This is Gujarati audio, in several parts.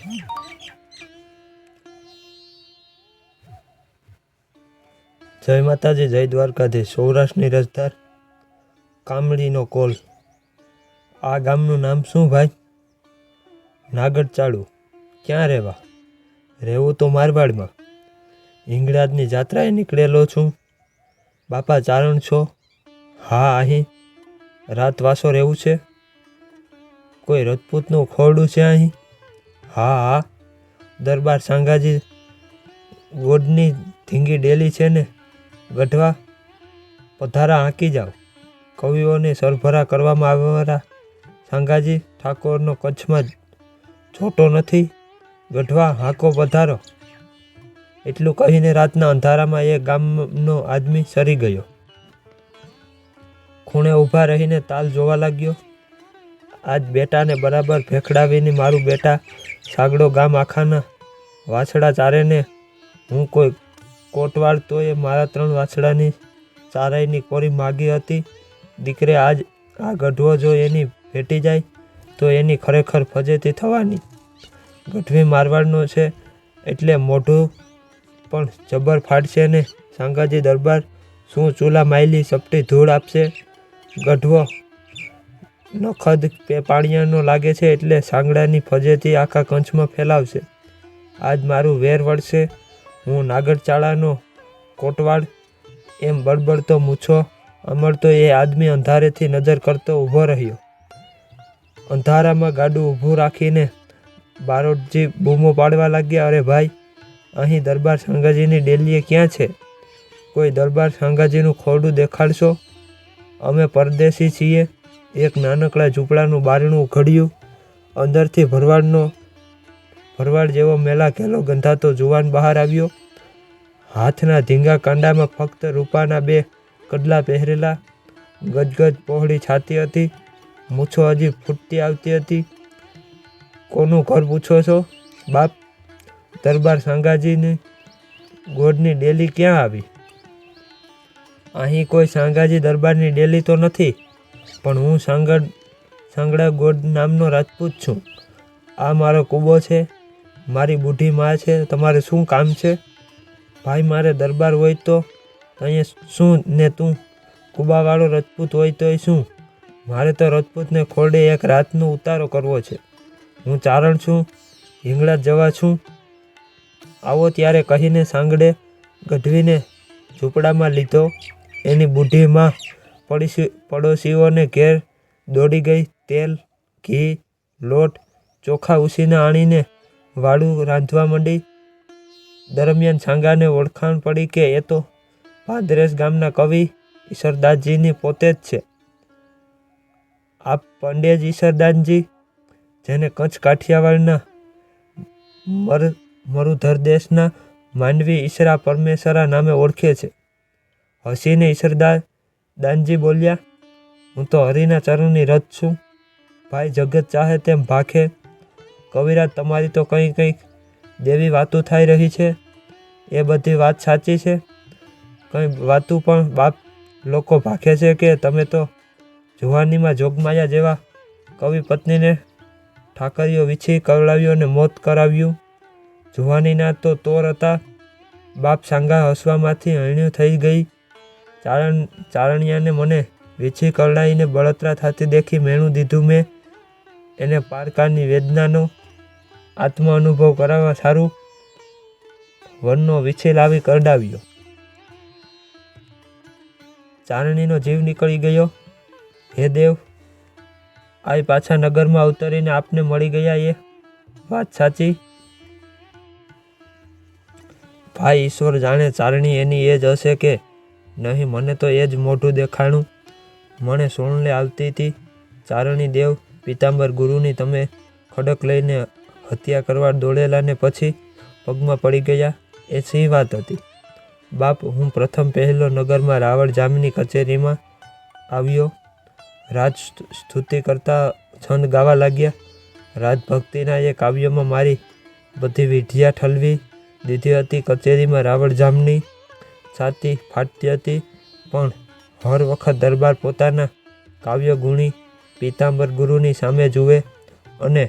જય માતાજી, જય દ્વારકાધીશ। સૌરાષ્ટ્રની રજધાર કામળીનો કોલ। આ ગામનું નામ શું ભાઈ? નાગરચાળુ। ક્યાં રહેવા? રહેવું તો મારવાડમાં। હિંગળાજની જાત્રાએ નીકળેલો છું। બાપા ચારણ છો? હા, અહીં રાતવાસો રહેવું છે। કોઈ રજપૂતનું ખોરડું છે અહીં? હા હા, દરબાર સાંગાજી ગોડની ધીંગી ડેલી છે ને ગઢવા? પધારા, હાંકી જાઓ। કવિઓને સરભરા કરવામાં આવનારા સાંગાજી ઠાકોરનો કચ્છમાં જોટો નથી? ગઢવા હાંકો, પધારો। એટલું કહીને રાતના અંધારામાં એ ગામનો આદમી સરી ગયો। ખૂણે ઊભા રહીને તાલ જોવા લાગ્યો। આજ બેટાને બરાબર ભેખડાવીને મારું બેટા સાગડો ગામ આખાના વાછડા ચારે ને હું કોઈ કોટવાળ તો એ મારા 3 વાછડાની ચારાઈની કોરી માગી હતી। દીકરે આજ આ ગઢવો જો એની ભેટી જાય તો એની ખરેખર ફજેતી થવાની। ગઢવી મારવાડનો છે એટલે મોઢું પણ જબર ફાડશે ને સાંગાજી દરબાર શું ચૂલા માયલી સપટી ધૂળ આપશે? ગઢવો નખદ પાણીયાનો લાગે છે એટલે સાંગડાની ફજેતી આખા કંચમાં ફેલાવશે। આજ મારું વેર વળશે। હું નાગરચાળાનો કોટવાળ એમ બળબડતો મૂછો અમરતો એ આદમી અંધારેથી નજર કરતો ઊભો રહ્યો। અંધારામાં ગાડું ઊભું રાખીને બારોટજી બૂમો પાડવા લાગ્યા, અરે ભાઈ, અહીં દરબાર સાંગાજીની ડેલીએ ક્યાં છે? કોઈ દરબાર સાંગાજીનું ખોરડું દેખાડશો। અમે પરદેશી છીએ। એક નાનકડા ઝૂંપડાનું બારણું ઉઘડ્યું। અંદરથી ભરવાડ જેવો મેલા ઘેલો ગંધાતો જુવાન બહાર આવ્યો। હાથના ધીંગા કાંડામાં ફક્ત રૂપાના 2 કડલા પહેરેલા। ગજગજ પહોળી છાતી હતી। મૂછો હજી ફૂટતી આવતી હતી। કોનું ઘર પૂછો છો બાપ? દરબાર સાંગાજીની ગોડની ડેલી ક્યાં આવી? અહીં કોઈ સાંગાજી દરબારની ડેલી તો નથી, પણ હું સાંગડા ગોડ નામનો રાજપૂત છું। આ મારો કૂબો છે, મારી બુઢી માં છે। તમારે શું કામ છે? ભાઈ, મારે દરબાર હોય તો અહીંયા શું ને તું કૂબાવાળો રજપૂત હોય તોય શું? મારે તો રજપૂતને ખોરડે એક રાતનો ઉતારો કરવો છે। હું ચારણ છું, હિંગળાજ જવા છું। આવો ત્યારે કહીને સાંગડે ગઢવીને ઝૂંપડામાં લીધો। એની બુઢી માં પડોશીઓને ઘેર દોડી ગઈ। તેલ, ઘી, લોટ, ચોખા ઉસીને આણીને વાળું રાંધવા માંડી। દરમિયાન સાંગાને ઓળખાણ પડી કે એ તો ભાદરેશ ગામના કવિ ઈશરદાસજીની પોતે જ છે। આપ પંડ્યેજ ઈશરદાસજી, જેને કચ્છ કાઠિયાવાડના મરુધર દેશના માંડવી ઈશરા પરમેશરા નામે ઓળખે છે। હસીને ઈશરદાસજી બોલ્યા, હું તો હરિના ચરણની રજ છું। ભાઈ, જગત ચાહે તેમ ભાખે। કવિરાજ, તમારી તો કંઈક દેવી વાતું થઈ રહી છે। એ બધી વાત સાચી છે? કંઈ વાતું પણ બાપ લોકો ભાખે છે કે તમે તો જુવાનીમાં જોગમાયા જેવા કવિ પત્નીને ઠાકરીઓ વીછી કરવડાવ્યો અને મોત કરાવ્યું। જુવાનીના તો તોર હતા બાપ। સાંગા હસવામાંથી હણ્યું થઈ ગઈ। ચારણિયાને મને વીછી કરડાઈને બળતરા થતી દેખી મેણું દીધું મેં એને। પારકાની વેદનાનો આત્મ અનુભવ કરાવવા સારું વનનો વીછી લાવી કરડાવ્યો। ચારણીનો જીવ નીકળી ગયો। હે દેવ, આય પાછા નગરમાં ઉતરીને આપને મળી ગયા એ વાત સાચી? ભાઈ, ઈશ્વર જાણે ચારણી એની એ જ હશે કે નહીં, મને તો એ જ મોઢું દેખાણું। મને સોણલે આવતી હતી। ચારણી દેવ પીતાંબર ગુરુની તમે ખડક લઈને હત્યા કરવા દોડેલા ને પછી પગમાં પડી ગયા, એ શી વાત હતી? બાપ, હું પ્રથમ પહેલો નગરમાં રાવળ જામની કચેરીમાં આવ્યો। રાજ સ્તુતિ કરતા છંદ ગાવા લાગ્યા। રાજભક્તિના એ કાવ્યમાં મારી બધી વિઢિયા ઠલવી દીધી હતી। કચેરીમાં રાવળ જામની છાતી ફાટતી હતી, પણ હર વખત દરબાર પોતાના કાવ્ય ગુણી પીતાંબર ગુરુની સામે જુએ અને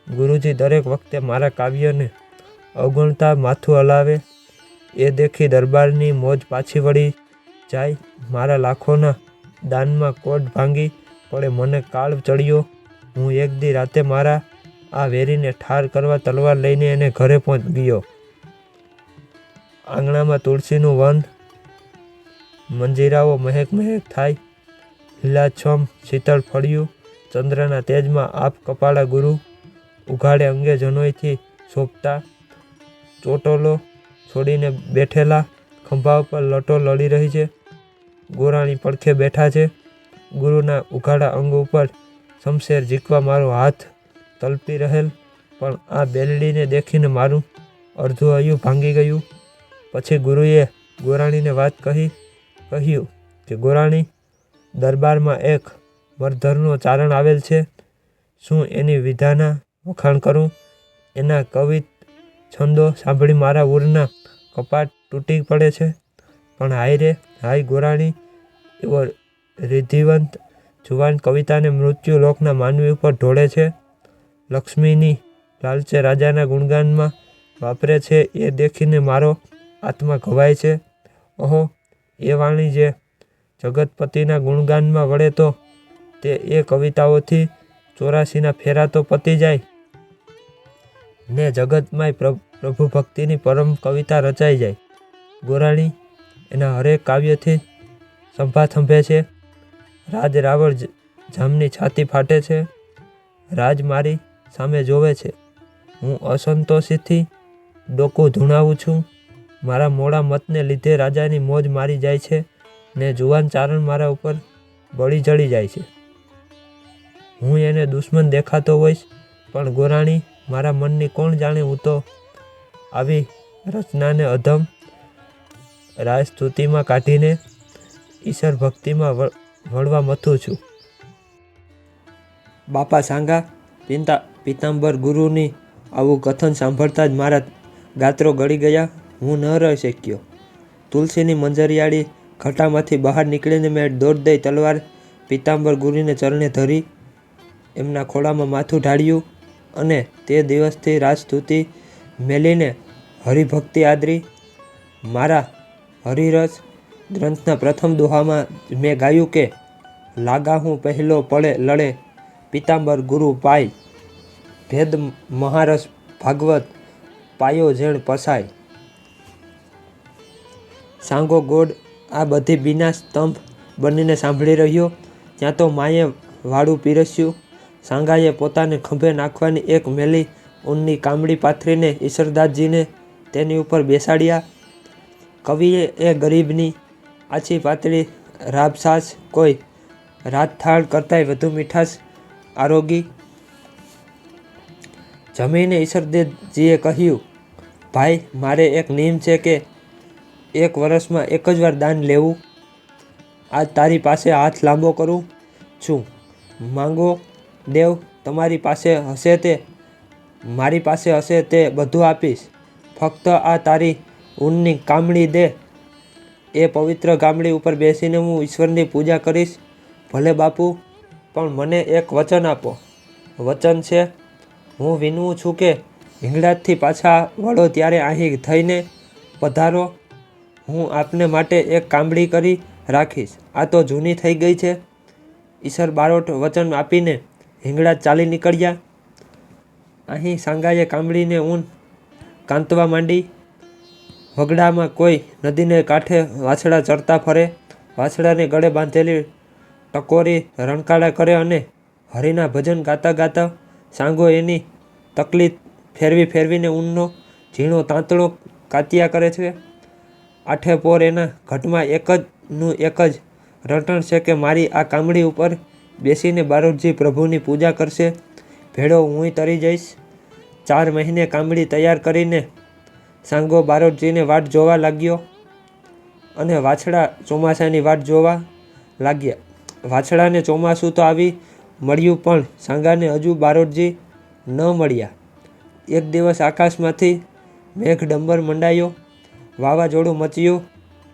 ગુરુજી દરેક વખતે મારા કાવ્યને અવગણતા માથું હલાવે એ દેખી દરબારની મોજ પાછી વળી જાય. મારા લાખોના દાનમાં કોટ ભાંગી પડે મને કાળ ચડ્યો. હું એક દી રાતે મારા આ વેરીને ઠાર કરવા તલવાર લઈને એને ઘરે પહોંચ ગયો. આંગણામાં તુલસીનું વન, મંજીરાઓ મહેક મહેક થાય, લીલાછમ શીતળ ફળિયું ચંદ્રના તેજમાં આપ કપાળા ગુરુ ઉઘાડે અંગે જનોઈથી શોભતા, ચોટોલો છોડીને બેઠેલા ખંભા ઉપર લટો લડી રહી છે. ગોરાણી પડખે બેઠા છે. ગુરુના ઉઘાડા અંગ ઉપર શમશેર ઝીકવા મારો હાથ તલપી રહેલ, પણ આ બેલડીને દેખીને મારું અડધું હૈયું ભાંગી ગયું. પછી ગુરુએ ગોરાણીને વાત કહ્યું કે ગોરાણી, દરબારમાં એક મરધરનો ચારણ આવેલ છે. શું એની વિધાના વખાણ કરું? એના કવિત છંદો સાંભળી મારા ઉરના કપાટ તૂટી પડે છે. પણ હાય રે હાય ગોરાણી, એવો રિદ્ધિવંત જુવાન કવિતાને મૃત્યુ લોકના માનવી ઉપર ઢોળે છે. લક્ષ્મીની લાલચે રાજાના ગુણગાનમાં વાપરે છે એ દેખીને મારો આત્મા ઘવાય છે. ઓહો, એ વાણી જે જગતપતિના ગુણગાનમાં વળે તો તે એ કવિતાઓથી 84ના ફેરા તો પતી જાય ને જગતમાંય પ્રભુ ભક્તિની પરમ કવિતા રચાઈ જાય. ગોરાણી એના હરેક કાવ્યથી સંભા થંભે છે. રાજ રાવળ જામની છાતી ફાટે છે. રાજ મારી સામે જોવે છે. હું અસંતોષીથી ડોકું ધૂણાવું છું. મારા મોડા મતને લીધે રાજાની મોજ મારી જાય છે ને જુવાન ચારણ મારા ઉપર બળી જડી જાય છે. હું એને દુશ્મન દેખાતો હોઈશ, પણ ગોરાણી મારા મનની કોણ જાણે. હું તો આવી રચનાને અધમ રાજસ્તુતિમાં કાઢીને ઈશ્વર ભક્તિમાં વળવા મથું છું. બાપા સાંગા પીતાંબર ગુરુની આવું કથન સાંભળતા જ મારા ગાત્રો ગળી ગયા. હું ન રહી શક્યો. તુલસીની મંજરિયાળી ઘટામાંથી બહાર નીકળીને મેં દોડ દઈ તલવાર પીતાંબર ગુરુને ચરણે ધરી એમના ખોળામાં માથું ઢાળ્યું અને તે દિવસથી રાજસ્તુતિ મેલીને હરિભક્તિ આદરી. મારા હરિરસ ગ્રંથના પ્રથમ દોહામાં મેં ગાયું કે લાગા હું પહેલો પડે લડે પીતાંબર ગુરુ પાય, ભેદ મહારસ ભાગવત પાયો જેણ પસાય. સાંગો ગોડ આ બધી બીના સ્તંભ બનીને સાંભળી રહ્યો. ત્યાં તો માએ વાળું પીરસ્યું. સાંગાએ પોતાને ખંભે નાખવાની એક મેલી ઊનની કામડી પાથરીને ઈશ્વરદાસજીને તેની ઉપર બેસાડ્યા. કવિએ એ ગરીબની આછી પાતળી રાબસાસ કોઈ રાતથાળ કરતાંય વધુ મીઠાશ આરોગી. જમીને ઈશ્વરદાસજીએ કહ્યું, ભાઈ, મારે એક નિયમ છે કે એક વર્ષમાં એક જ વાર દાન લેવું. આજ તારી પાસે હાથ લાંબો કરું છું. માંગો દેવ, તમારી પાસે હશે તે, મારી પાસે હશે તે બધું આપીશ. ફક્ત આ તારી ઊનની કામળી દે. એ પવિત્ર કામળી ઉપર બેસીને હું ઈશ્વરની પૂજા કરીશ. ભલે બાપુ, પણ મને એક વચન આપો. વચન છે, હું વિનવું છું કે હિંગળાજથી પાછા વળો ત્યારે અહીં થઈને પધારો. હું આપને માટે એક કામળી કરી રાખીશ. આ તો જૂની થઈ ગઈ છે. ઈશ્વર બારોટ વચન આપીને હિંગળાજ ચાલી નીકળ્યા. અહીં સાંગાએ કામળીને ઊન કાંતવા માંડી. વગડામાં કોઈ નદીને કાંઠે વાછડા ચરતા ફરે. વાછડાને ગળે બાંધેલી ટકોરી રણકારા કરે અને હરિના ભજન ગાતા ગાતા સાંગો એની તકલી ફેરવીને ઊનનો ઝીણો તાંતણો કાત્યા કરે છે. આઠે પોર એના ઘટમાં એક જ રટણ છે કે મારી આ કામળી ઉપર બેસીને બારોટજી પ્રભુની પૂજા કરશે. ભેળો હુંય તરી જઈશ. 4 મહિને કામળી તૈયાર કરીને સાંગો બારોટજીને વાટ જોવા લાગ્યો અને વાછડા ચોમાસાની વાટ જોવા લાગ્યા. વાછડાને ચોમાસું તો આવી મળ્યું, પણ સાંગાને હજુ બારોટજી ન મળ્યા. એક દિવસ આકાશમાંથી મેઘડંબર મંડાયો. વાવાઝોડું મચ્યું.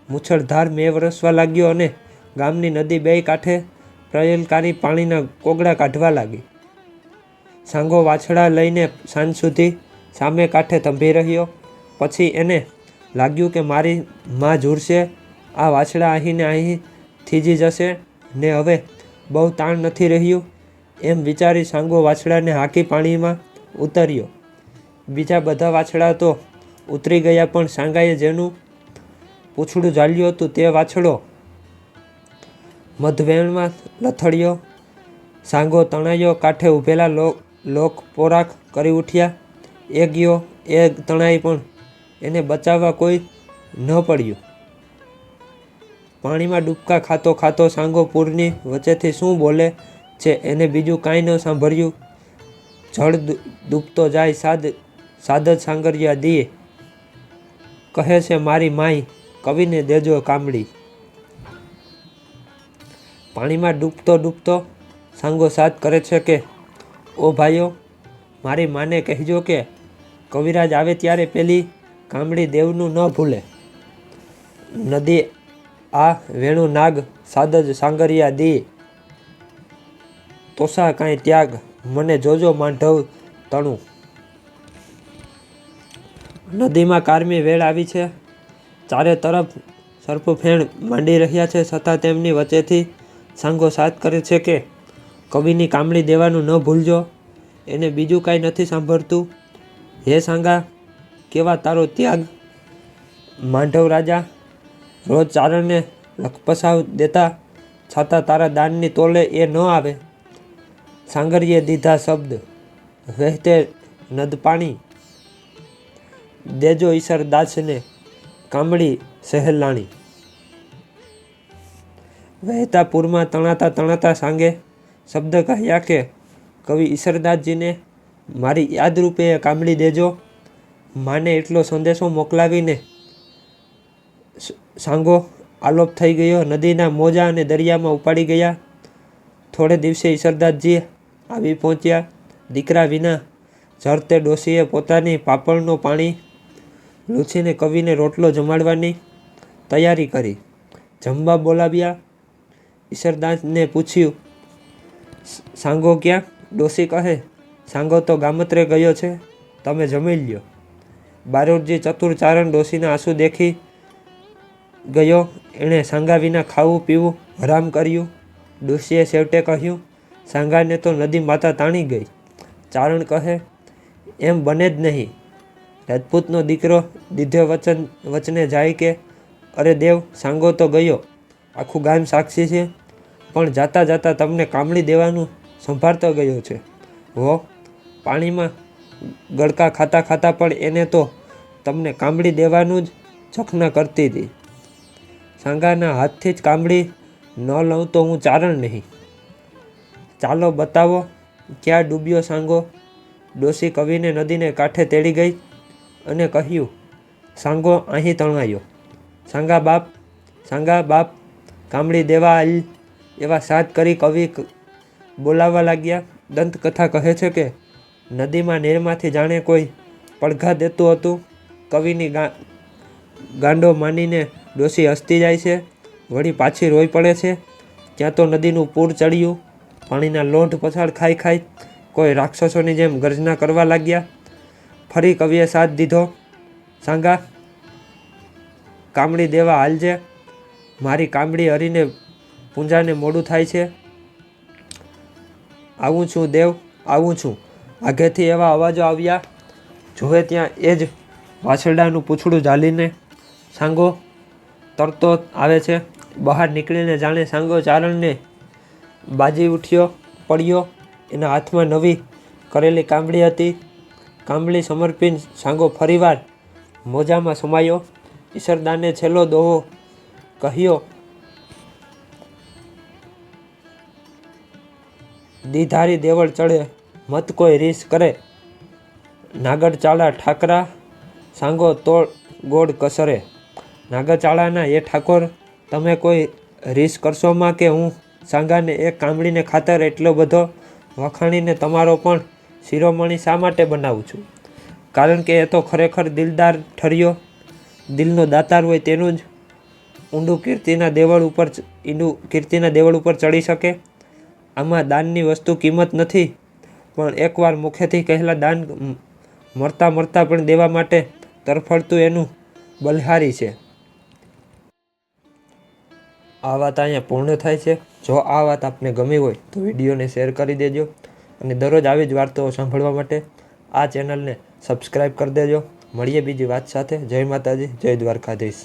મુછળધાર મેં વરસવા લાગ્યો અને ગામની નદી બેય કાંઠે પ્રલયકારી પાણીના કોગળા કાઢવા લાગી. સાંગો વાછડા લઈને સાંજ સુધી સામે કાંઠે થંભી રહ્યો. પછી એને લાગ્યું કે મારી માં ઝૂરશે, આ વાછડા અહીં ને અહીં થીજી જશે ને હવે બહુ તાણ નથી રહ્યું એમ વિચારી સાંગો વાછડાને હાંકી પાણીમાં ઉતર્યો. બીજા બધા વાછડા તો ઉતરી ગયા, પણ સાંગાએ જેનું પૂંછડું ઝાલ્યું હતું તે વાછડો મધવેણમાં લથડ્યો. સાંગો તણાયો. કાંઠે ઊભેલા લોક પોરાક કરી ઉઠ્યા. એ ગયો, એ તણાઈ, પણ એને બચાવવા કોઈ ન પડ્યું. પાણીમાં ડૂબકા ખાતો ખાતો સાંગો પૂરની વચ્ચેથી શું બોલે છે એને બીજું કાંઈ ન સાંભળ્યું. જળ ડૂબતો જાય સાદ જ સાંગરિયા દીએ કહે છે મારી માઈ કવિને દેજો કામળી. પાણીમાં ડૂબતો ડૂબતો સાંગો સાદ કરે છે કે ઓ ભાઈઓ, મારી માને કહેજો કે કવિરાજ આવે ત્યારે પેલી કામળી દેવનું ન ભૂલે. નદી આ વેણુ નાગ સાદજ સાંગરિયા દી તોસા કાંઈ ત્યાગ મને જોજો માંઢવ તણું. નદીમાં કારમી વેળ આવી છે. ચારે તરફ સર્પફેણ માંડી રહ્યા છે, છતાં તેમની વચ્ચેથી સાંગો સાદ કરે છે કે કવિની કામળી દેવાનું ન ભૂલજો. એને બીજું કાંઈ નથી સાંભળતું. હે સાંગા, કેવા તારો ત્યાગ. માંઢવ રાજા રોજ ચારણને લખપસાવ દેતા, છતાં તારા દાનની તોલે એ ન આવે. સાંગરીએ દીધા શબ્દ, વહેતે નદ પાણી દેજો ઈશ્વર દાસને કામળી સહેલાણી. વહેતા પૂરમાં તણાતા તણાતા સાંગે શબ્દ કહ્યા કે કવિ ઈશ્વરદાસજીને મારી યાદરૂપે કામળી દેજો. માને એટલો સંદેશો મોકલાવીને સાંગો આલોપ થઈ ગયો. નદીના મોજા અને દરિયામાં ઉપાડી ગયા. થોડે દિવસે ઈશ્વરદાસજી આવી પહોંચ્યા. દીકરા વિના ઝરતે ડોશીએ પોતાની પાપડનું પાણી લૂછીને કવિને રોટલો જમાડવાની તૈયારી કરી. જમવા બોલાવ્યા. ઈશ્વરદાસને પૂછ્યું, સાંગો ક્યાં? ડોશી કહે, સાંગો તો ગામત્રે ગયો છે, તમે જમી લ્યો. બારોટજી ચતુર ચારણ ડોશીના આંસુ દેખી ગયો. એણે સાંગા વિના ખાવું પીવું હરામ કર્યું. ડોશીએ છેવટે કહ્યું, સાંગાને તો નદી માતા તાણી ગઈ. ચારણ કહે, એમ બને જ નહીં. રાજપૂતનો દીકરો દીધે વચને જાય કે અરે દેવ, સાંગો તો ગયો, આખું ગામ સાક્ષી છે, પણ જાતા જાતા તમને કામળી દેવાનું સંભાળતો ગયો છે. હો, પાણીમાં ગળકા ખાતા ખાતા પણ એને તો તમને કામળી દેવાનું જ ચખના કરતી હતી. સાંગાના હાથથી જ કામળી ન લઉં તો હું ચારણ નહીં. ચાલો બતાવો ક્યાં ડૂબ્યો સાંગો. ડોશી કવિને નદીને કાંઠે તેડી ગઈ અને કહ્યું, સાંગો અહીં તણાયો. સાંગા બાપ કામળી દેવા આલ. એવા સાદ કરી કવિ બોલાવવા લાગ્યા. દંતકથા કહે છે કે નદીમાં નીરમાંથી જાણે કોઈ પડઘા દેતું હતું. કવિની ગાંડો માનીને ડોશી હસતી જાય છે, વળી પાછી રોઈ પડે છે. ત્યાં તો નદીનું પૂર ચડ્યું. પાણીના લોઢ પછાડ ખાઈ ખાઈ કોઈ રાક્ષસોની જેમ ગર્જના કરવા લાગ્યા. ફરી કવિએ સાથ દીધો, સાંગા કામળી દેવા હાલજે. મારી કામળી હરીને પૂંજાને મોડું થાય છે. આવું છું દેવ, આવું છું. આગેથી એવા અવાજો આવ્યા. જોવે ત્યાં એ જ વાછરડાનું પૂંછડું ઝાલીને સાંગો તરતો આવે છે. બહાર નીકળીને જાણે સાંગો ચારણને બાજી ઉઠ્યો પડ્યો. એના હાથમાં નવી કરેલી કામળી હતી. કામળી સમર્પીને સાંગો ફરીવાર મોજામાં સમાયો. ઈશ્વરદાને છેલ્લો દોહો કહ્યો, દીધારી દેવળ ચડે મત કોઈ રીસ કરે. નાગરચાળા ઠાકરા સાંગો તોળ ગોળ કસરે. નાગરચાળાના એ ઠાકોર, તમે કોઈ રીસ કરશોમાં કે હું સાંગાને એક કામળીને ખાતર એટલો બધો વખાણીને તમારો પણ શિરોમણી શા માટે બનાવું છું? કારણ કે એ તો ખરેખર દિલદાર ઠર્યો. દિલનો દાતાર હોય તેનું જ ઊંડું કીર્તિના દેવળ ઉપર ચડી શકે. આમાં દાનની વસ્તુ કિંમત નથી, પણ એકવાર મુખેથી કહેલા દાન મરતા મરતા પણ દેવા માટે તરફડતું એનું બલહારી છે. આ વાત અહીંયા પૂર્ણ થાય છે. જો આ વાત આપને ગમી હોય તો વિડીયોને શેર કરી દેજો અને દરરોજ આવી જ વાર્તાઓ સાંભળવા માટે આ ચેનલને સબસ્ક્રાઈબ કરી દેજો. મળીએ બીજી વાત સાથે. જય માતાજી, જય દ્વારકાધીશ.